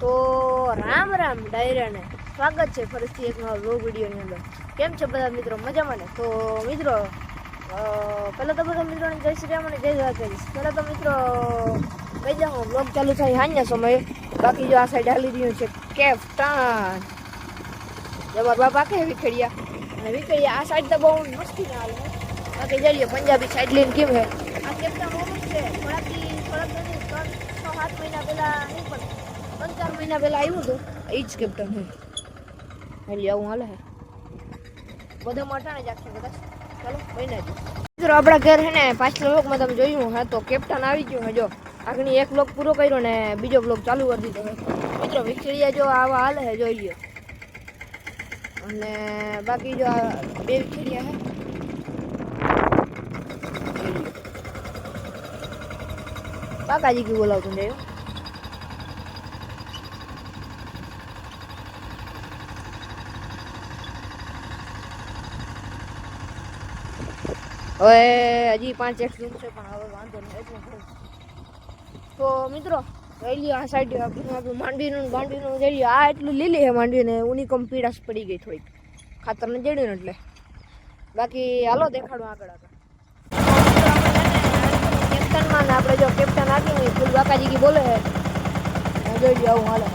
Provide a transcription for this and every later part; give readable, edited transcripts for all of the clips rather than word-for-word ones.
તો રામ રામ ડાયરાને સ્વાગત છે ફરીથી એક નવા વ્લોગ વિડીયોની અંદર. કેમ છે બધા મિત્રો? મજામાં ને? તો મિત્રો પહેલાં તો બધા મિત્રોને જય શ્રી રામ અને જય દ્વારકાધીશ. પહેલાં તો મિત્રો કહી જાઉં વ્લોગ ચાલુ થાય સાંજના સમયે. બાકી જો આ સાઈડ હાલી રહ્યું છે કેપ્ટન જબર બાપા કે વિખેડિયા અને વિખેડિયા આ સાઈડ તો બહુ મસ્તી ના હાલે. બાકી જઈએ પંજાબી સાઈડ લઈને કેમ હે આ કેપ્ટન ઓમ છે થોડાક નથી 6-7 મહિના પહેલાં નહીં પણ 3-4 મહિના પહેલાં આવ્યું હતું એ જ કેપ્ટન હે. એટલે આવું હાલે હે બધા મોટા જ આખી બધા. ચાલો બહીને જ મિત્રો આપણા ઘર હે ને પાછલા વ્લોગમાં તમે જોયું હા તો કેપ્ટન આવી ગયું હે. જો આગળની એક વ્લોગ પૂરો કર્યો ને બીજો વ્લોગ ચાલુ કરી દીધો હે મિત્રો. વિખેડિયા જો આવા હાલે હે જોઈ લ્યો. અને બાકી જો આ બે વિખેડિયા હે કાકાજી કી બોલાવતું ને હવે હજી 5 રૂમ છે પણ હવે વાંધો નહીં. તો મિત્રો જોઈ લ્યો આ સાઈડ આપણું માંડવીનું જોઈ લ્યો. આ એટલું લીલી છે માંડવી ને ઉની કમ પીડાશ પડી ગઈ થોડીક ખાતરને જડ્યું ને એટલે. બાકી હાલો દેખાડું આગળ કેપ્ટનમાં ને આપણે જો કેપ્ટન આવ્યું હોય ફૂલ બાકાજી કી બોલે છે જોઈ લ્યો આવું હાલે.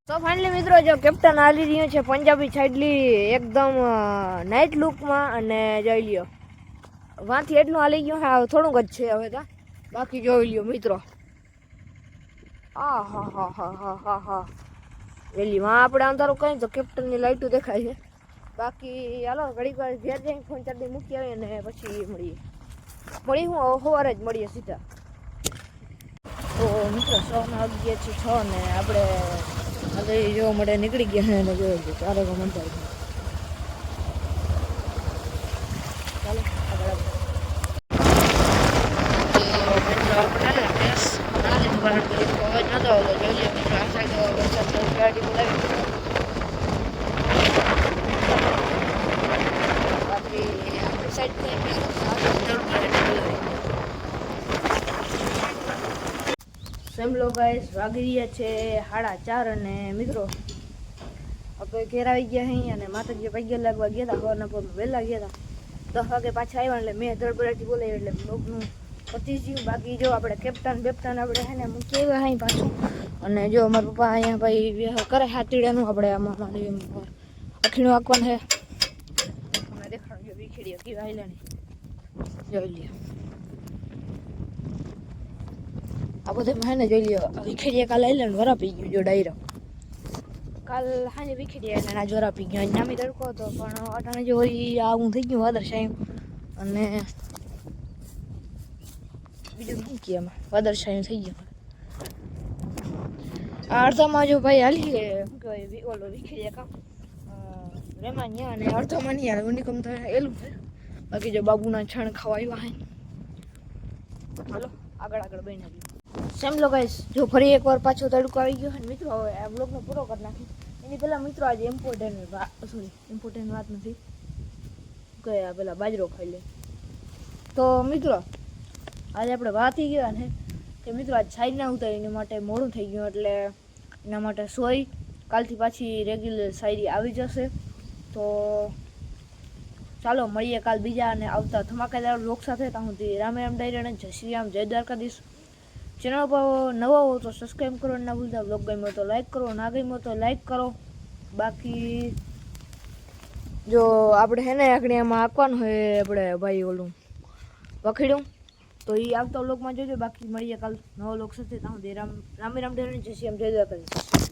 તો ફાઇનલી મિત્રો જો કેપ્ટન હાલી રહ્યું છે પંજાબી સાઈડલી એકદમ નાઇટ લુકમાં. અને જોઈ લ્યો વાંથી એટલું હાલી ગયું હા થોડુંક જ છે હવે તો. બાકી જોઈ લ્યો મિત્રો હા વેલી વાં આપણે અંધારું કहीं તો કેપ્ટનની લાઇટો દેખાય છે. બાકી હાલો ઘડીક વાર ઘેર જઈને ફોન ચાર્જિંગ મૂકી આવીએ ને પછી મળી હું સવારે જ મળીએ સીધા. તો મિત્રો 6 વાગ્યા છે 6 ને આપણે આજે જોવા મળે નીકળી ગયા હે ને જોઈ ચારે મંદર. ચાલો આગળ સેમલો ગાઈસ વાગી રહ્યા છે 4:30 અને મિત્રો આપણે ઘેર આવી ગયા અહીં અને માતાજી પૈયા લાગવા ગયા હતા. સવારના પરમાં વહેલા ગયા હતા 10 વાગે પાછા આવ્યા એટલે મેં ધડબડાટી બોલાવી એટલે બ્લોગનું પતી ગયું. બાકી જો આપણે કેપ્ટન આપણે હે ને મૂકી આવ્યા અહીં પાછું. અને જો અમારા પપ્પા અહીંયા ભાઈ કરે હાથીડાનું આપણે આમાં અખીણું આંકવાનું છે. તમને દેખાડજો વિખેડિયા કેવા આયલાની જોઈ લ્યો. આ બધા હે ને જોઈ લ્યો વિખેડિયા કાલે આયલા વરા પી ગયું જો ડાયરો. કાલ હાજે વિખેડિયા એટલે ના જોરા પી ગયો. નામી તડકો હતો પણ અટાણે જો આવું થઈ ગયું વાદળછાયું. અને બીજું શું કહે એમાં વાદળછાયું થઈ ગયું. આ અડધામાં જો ભાઈ હાલી શું કહેવાય ઓલો વિખેડિયા કામ રેમાન્યા અને અડધામાં નહીં હાલે ઉનિકમ તો એલું છે. બાકી જો બાબુના છણ ખાવા આવ્યા હે. ચાલો આગળ બની સેમલો ગાઈસ જો ફરી એકવાર પાછો તડકો આવી ગયો અને મિત્રો હવે આ બ્લોગનો પૂરો કરી નાખી. એની પહેલાં મિત્રો આજે ઇમ્પોર્ટન્ટ વાત નથી કે આ પેલા બાજરો ખાઈ લે. તો મિત્રો આજે આપણે વાત થઈ ગયા ને કે મિત્રો આજ સાઈડ ના ઉતારી એના માટે મોડું થઈ ગયું એટલે એના માટે સોઈ કાલથી પાછી રેગ્યુલર શાયરી આવી જશે. તો ચાલો મળીએ કાલ બીજા અને આવતા ધમાકેદાર વ્લોગ સાથે. ત્યાં સુધી રામ રામ ડાયરા, જય શ્રી રામ, જય દ્વારકાધીશ. ચેનલ પર નવા હો તો સબસ્ક્રાઈબ કરો ના ભૂલતા. બ્લોગ ગમ્યો તો લાઈક કરો, ના ગમ્યો તો લાઈક કરો. બાકી જો આપણે હે ને આગળ એમાં આંકવાનું હોય આપણે ભાઈ ઓલું વખેડ્યું તો એ આવતા વ્લોગમાં જોજો. બાકી મળીએ કાલ નવા વ્લોગ સાથે. રામ રામ રામ જય શ્રી રામ, જય દ્વારકાધીશ.